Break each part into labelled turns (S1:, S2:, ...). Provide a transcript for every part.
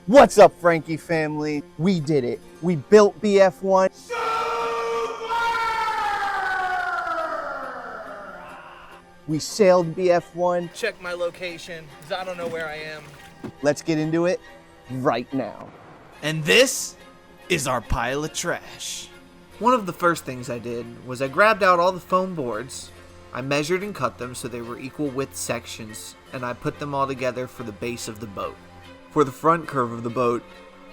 S1: What's up, Franky family? We did it. We built BF-01. We sailed BF-01.
S2: Check my location, because I don't know where I am.
S1: Let's get into it right now.
S2: And this is our pile of trash. One of the first things I did was I grabbed out all the foam boards, I measured and cut them so they were equal width sections, and I put them all together for the base of the boat. For the front curve of the boat,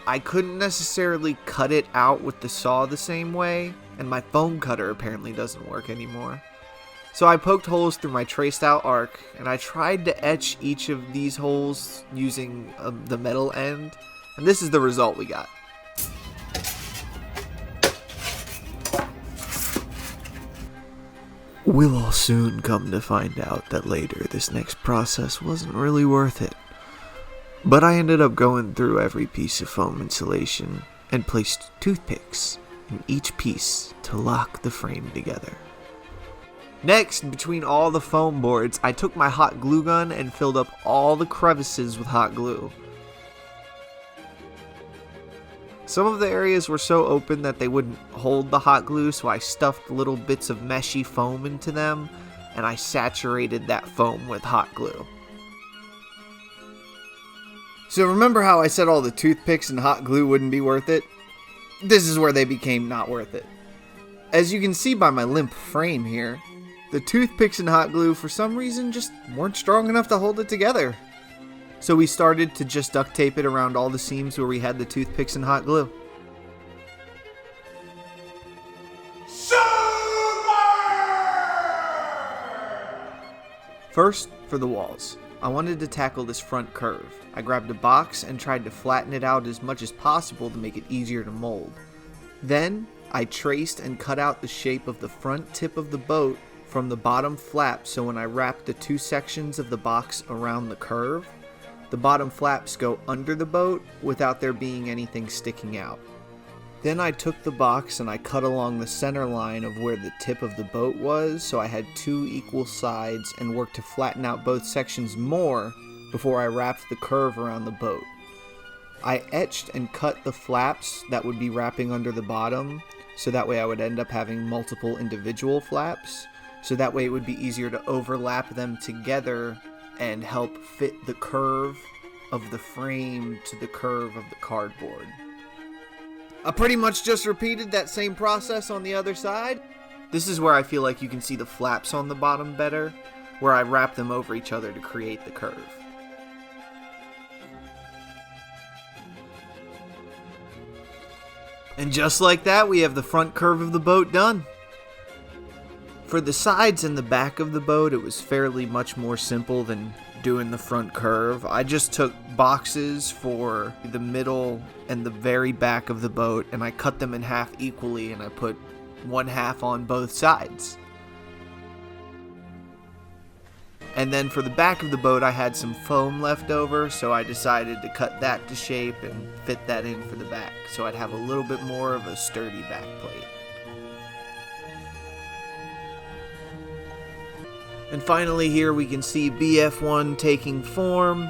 S2: I couldn't necessarily cut it out with the saw the same way, and my foam cutter apparently doesn't work anymore. So I poked holes through my traced out arc, and I tried to etch each of these holes using the metal end, and this is the result we got. We'll all soon come to find out that later this next process wasn't really worth it. But I ended up going through every piece of foam insulation and placed toothpicks in each piece to lock the frame together. Next, between all the foam boards, I took my hot glue gun and filled up all the crevices with hot glue. Some of the areas were so open that they wouldn't hold the hot glue, so I stuffed little bits of meshy foam into them, and I saturated that foam with hot glue. So remember how I said all the toothpicks and hot glue wouldn't be worth it? This is where they became not worth it. As you can see by my limp frame here, the toothpicks and hot glue for some reason just weren't strong enough to hold it together. So we started to just duct tape it around all the seams where we had the toothpicks and hot glue. First, for the walls. I wanted to tackle this front curve. I grabbed a box and tried to flatten it out as much as possible to make it easier to mold. Then, I traced and cut out the shape of the front tip of the boat from the bottom flap, so when I wrapped the two sections of the box around the curve, the bottom flaps go under the boat without there being anything sticking out. Then I took the box and I cut along the center line of where the tip of the boat was, so I had two equal sides, and worked to flatten out both sections more before I wrapped the curve around the boat. I etched and cut the flaps that would be wrapping under the bottom, so that way I would end up having multiple individual flaps, so that way it would be easier to overlap them together and help fit the curve of the frame to the curve of the cardboard. I pretty much just repeated that same process on the other side. This is where I feel like you can see the flaps on the bottom better, where I wrap them over each other to create the curve. And just like that, we have the front curve of the boat done. For the sides and the back of the boat, it was fairly much more simple than doing the front curve. I just took boxes for the middle and the very back of the boat, and I cut them in half equally, and I put one half on both sides. And then for the back of the boat, I had some foam left over, so I decided to cut that to shape and fit that in for the back, so I'd have a little bit more of a sturdy back plate. And finally here we can see BF-01 taking form.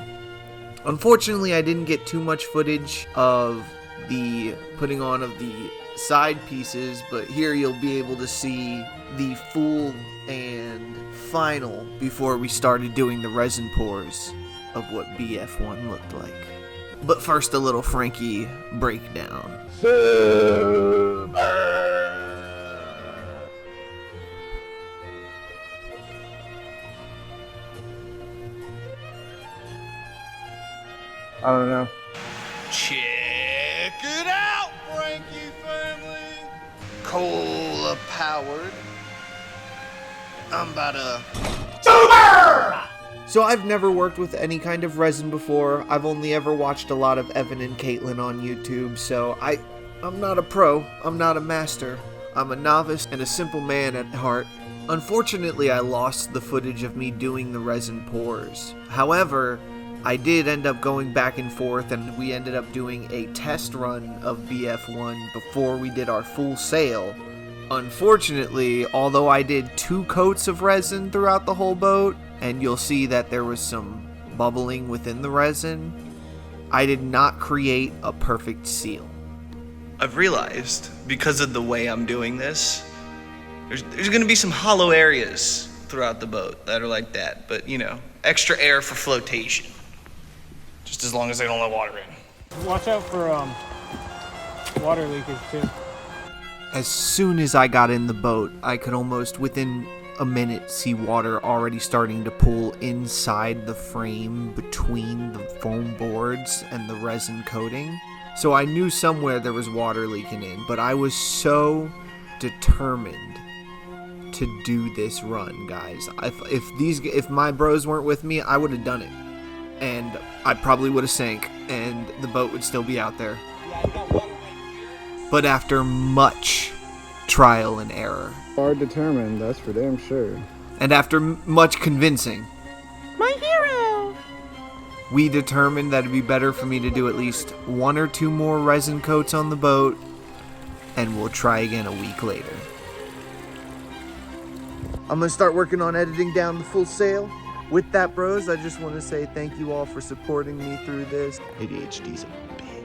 S2: Unfortunately, I didn't get too much footage of the putting on of the side pieces, but here you'll be able to see the full and final before we started doing the resin pours of what BF-01 looked like. But first, a little Franky breakdown.
S1: I don't know.
S3: Check it out, Franky family! Cola powered. I'm about to...
S2: So I've never worked with any kind of resin before. I've only ever watched a lot of Evan and Caitlin on YouTube, so I'm not a pro. I'm not a master. I'm a novice and a simple man at heart. Unfortunately, I lost the footage of me doing the resin pours. However, I did end up going back and forth, and we ended up doing a test run of BF-01 before we did our full sail. Unfortunately, although I did 2 coats of resin throughout the whole boat, and you'll see that there was some bubbling within the resin, I did not create a perfect seal.
S3: I've realized, because of the way I'm doing this, there's gonna be some hollow areas throughout the boat that are like that, but you know, extra air for flotation. Just as long as they don't let water in.
S4: Watch out for water leakage too.
S2: As soon as I got in the boat, I could almost within a minute see water already starting to pool inside the frame between the foam boards and the resin coating. So I knew somewhere there was water leaking in, but I was so determined to do this run, guys. If my bros weren't with me, I would have done it. And I probably would have sank, and the boat would still be out there. But after much trial and error,
S5: Are determined, that's for damn sure.
S2: and after much convincing,
S4: My hero!
S2: we determined that it'd be better for me to do at least 1 or 2 more resin coats on the boat, and we'll try again a week later. I'm gonna start working on editing down the full sail. With that, bros, I just want to say thank you all for supporting me through this.
S3: ADHD's a